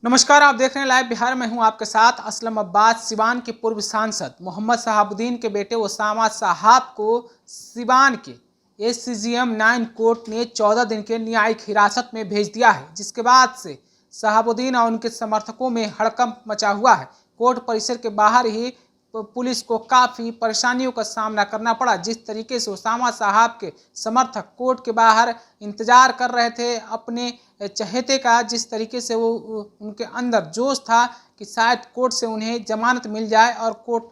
नमस्कार, आप देख रहे हैं लाइव बिहार। मैं हूं आपके साथ असलम अब्बास। सिवान के पूर्व सांसद मोहम्मद शहाबुद्दीन के बेटे उसामा साहब को सिवान के एससीजेएम 9 कोर्ट ने 14 दिन के न्यायिक हिरासत में भेज दिया है, जिसके बाद से शहाबुद्दीन और उनके समर्थकों में हड़कंप मचा हुआ है। कोर्ट परिसर के बाहर ही पुलिस को काफ़ी परेशानियों का सामना करना पड़ा। जिस तरीके से उसामा साहब के समर्थक कोर्ट के बाहर इंतजार कर रहे थे अपने चहेते का, जिस तरीके से वो उनके अंदर जोश था कि शायद कोर्ट से उन्हें जमानत मिल जाए और कोर्ट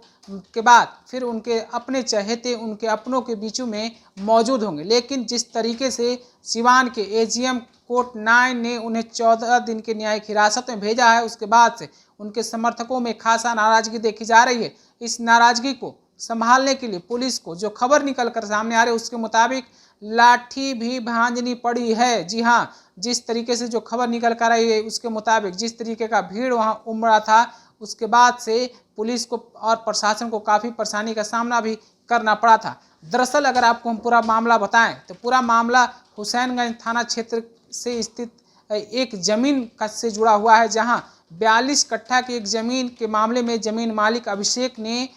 के बाद फिर उनके अपने चहेते उनके अपनों के बीच में मौजूद होंगे। लेकिन जिस तरीके से सिवान के एजीएम कोर्ट 9 ने उन्हें 14 दिन के न्यायिक हिरासत में भेजा है, उसके बाद से उनके समर्थकों में खासा नाराजगी देखी जा रही है। इस नाराजगी को संभालने के लिए पुलिस को जो खबर निकल कर सामने आ रही है उसके मुताबिक लाठी भी भांजनी पड़ी है। जी हाँ, जिस तरीके से जो खबर निकल कर आई है उसके मुताबिक जिस तरीके का भीड़ वहाँ उमड़ा था, उसके बाद से पुलिस को और प्रशासन को काफ़ी परेशानी का सामना भी करना पड़ा था। दरअसल अगर आपको हम पूरा मामला बताएं तो पूरा मामला हुसैनगंज थाना क्षेत्र से स्थित एक ज़मीन से जुड़ा हुआ है, जहां 42 कट्ठा की एक ज़मीन के मामले में ज़मीन मालिक अभिषेक ने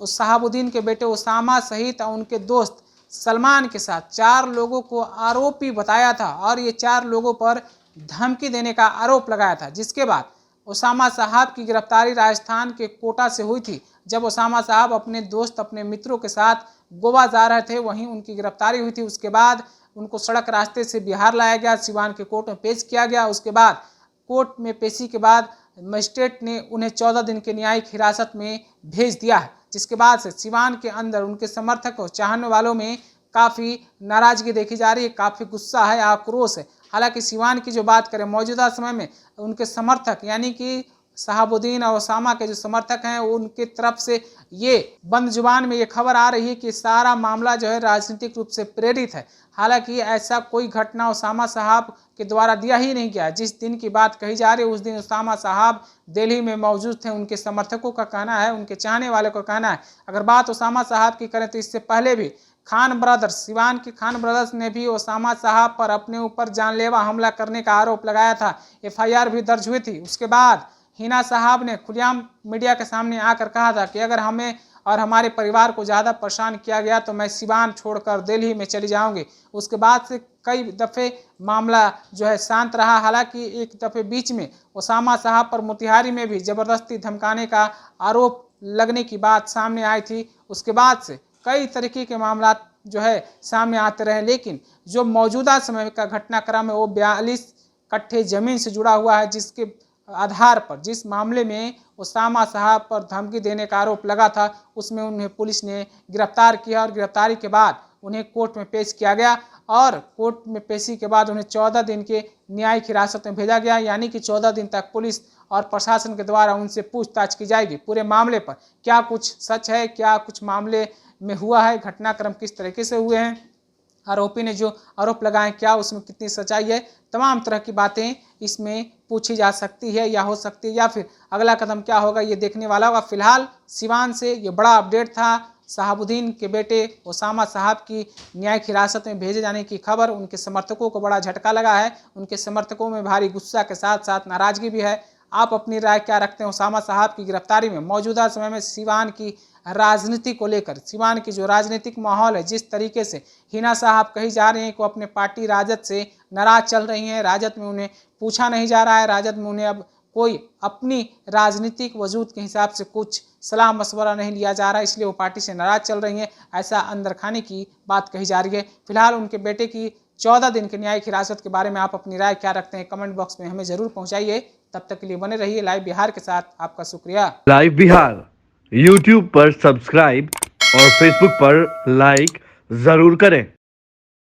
शहाबुद्दीन के बेटे उसामा सहित उनके दोस्त सलमान के साथ 4 लोगों को आरोपी बताया था और ये 4 लोगों पर धमकी देने का आरोप लगाया था। जिसके बाद उसामा साहब की गिरफ्तारी राजस्थान के कोटा से हुई थी। जब उसामा साहब अपने दोस्त अपने मित्रों के साथ गोवा जा रहे थे, वहीं उनकी गिरफ्तारी हुई थी। उसके बाद उनको सड़क रास्ते से बिहार लाया गया, सिवान के कोर्ट में पेश किया गया। उसके बाद कोर्ट में पेशी के बाद मजिस्ट्रेट ने उन्हें 14 दिन के न्यायिक हिरासत में भेज दिया है, जिसके बाद से सिवान के अंदर उनके समर्थक और चाहने वालों में काफ़ी नाराजगी देखी जा रही है, काफ़ी गुस्सा है, आक्रोश है। हालांकि सिवान की जो बात करें, मौजूदा समय में उनके समर्थक यानी कि शहाबुद्दीन और उसामा के जो समर्थक हैं, उनकी तरफ से ये बंद जुबान में ये खबर आ रही है कि सारा मामला जो है राजनीतिक रूप से प्रेरित है। हालांकि ऐसा कोई घटना उसामा साहब के द्वारा दिया ही नहीं गया। जिस दिन की बात कही जा रही है उस दिन उसामा साहब दिल्ली में मौजूद थे। उनके समर्थकों का कहना है, उनके चाहने वालों का कहना है। अगर बात उसामा साहब की करें तो इससे पहले भी खान ब्रदर्स, सिवान के खान ब्रदर्स ने भी उसामा साहब पर अपने ऊपर जानलेवा हमला करने का आरोप लगाया था। एफआईआर भी दर्ज हुई थी। उसके बाद हिना साहब ने खुलेआम मीडिया के सामने आकर कहा था कि अगर हमें और हमारे परिवार को ज़्यादा परेशान किया गया तो मैं सिवान छोड़कर दिल्ली में चली जाऊंगी। उसके बाद से कई दफ़े मामला जो है शांत रहा। हालांकि एक दफ़े बीच में उसामा साहब पर मोतिहारी में भी ज़बरदस्ती धमकाने का आरोप लगने की बात सामने आई थी। उसके बाद से कई तरीके के मामला जो है सामने आते रहे, लेकिन जो मौजूदा समय का घटनाक्रम है वो 42 कट्ठे ज़मीन से जुड़ा हुआ है, जिसके आधार पर जिस मामले में उसामा साहब पर धमकी देने का आरोप लगा था उसमें उन्हें पुलिस ने गिरफ्तार किया और गिरफ्तारी के बाद उन्हें कोर्ट में पेश किया गया और कोर्ट में पेशी के बाद उन्हें 14 दिन के न्यायिक हिरासत में भेजा गया। यानी कि 14 दिन तक पुलिस और प्रशासन के द्वारा उनसे पूछताछ की जाएगी पूरे मामले पर, क्या कुछ सच है, क्या कुछ मामले में हुआ है, घटनाक्रम किस तरीके से हुए हैं, आरोपी ने जो आरोप लगाए क्या उसमें कितनी सच्चाई है, तमाम तरह की बातें इसमें पूछी जा सकती है या हो सकती है, या फिर अगला कदम क्या होगा ये देखने वाला होगा। फिलहाल सिवान से ये बड़ा अपडेट था। शहाबुद्दीन के बेटे उसामा साहब की न्यायिक हिरासत में भेजे जाने की खबर उनके समर्थकों को बड़ा झटका लगा है। उनके समर्थकों में भारी गुस्सा के साथ साथ नाराजगी भी है। आप अपनी राय क्या रखते हैं उसामा साहब की गिरफ्तारी में? मौजूदा समय में सिवान की राजनीति को लेकर, सिवान की जो राजनीतिक माहौल है, जिस तरीके से हिना साहब कही जा रही हैं कि वो अपने पार्टी राजद से नाराज चल रही हैं, राजद में उन्हें पूछा नहीं जा रहा है, राजद में उन्हें अब कोई अपनी राजनीतिक वजूद के हिसाब से कुछ सलाह मशवरा नहीं लिया जा रहा है, इसलिए वो पार्टी से नाराज चल रही हैं, ऐसा अंदर खाने की बात कही जा रही है। फिलहाल उनके बेटे की 14 दिन की न्यायिक हिरासत के बारे में आप अपनी राय क्या रखते हैं? कमेंट बॉक्स में हमें जरूर पहुंचाइए। तब तक के लिए बने रहिए लाइव बिहार के साथ। आपका शुक्रिया। लाइव बिहार यूट्यूब पर सब्सक्राइब और फेसबुक पर लाइक जरूर करें।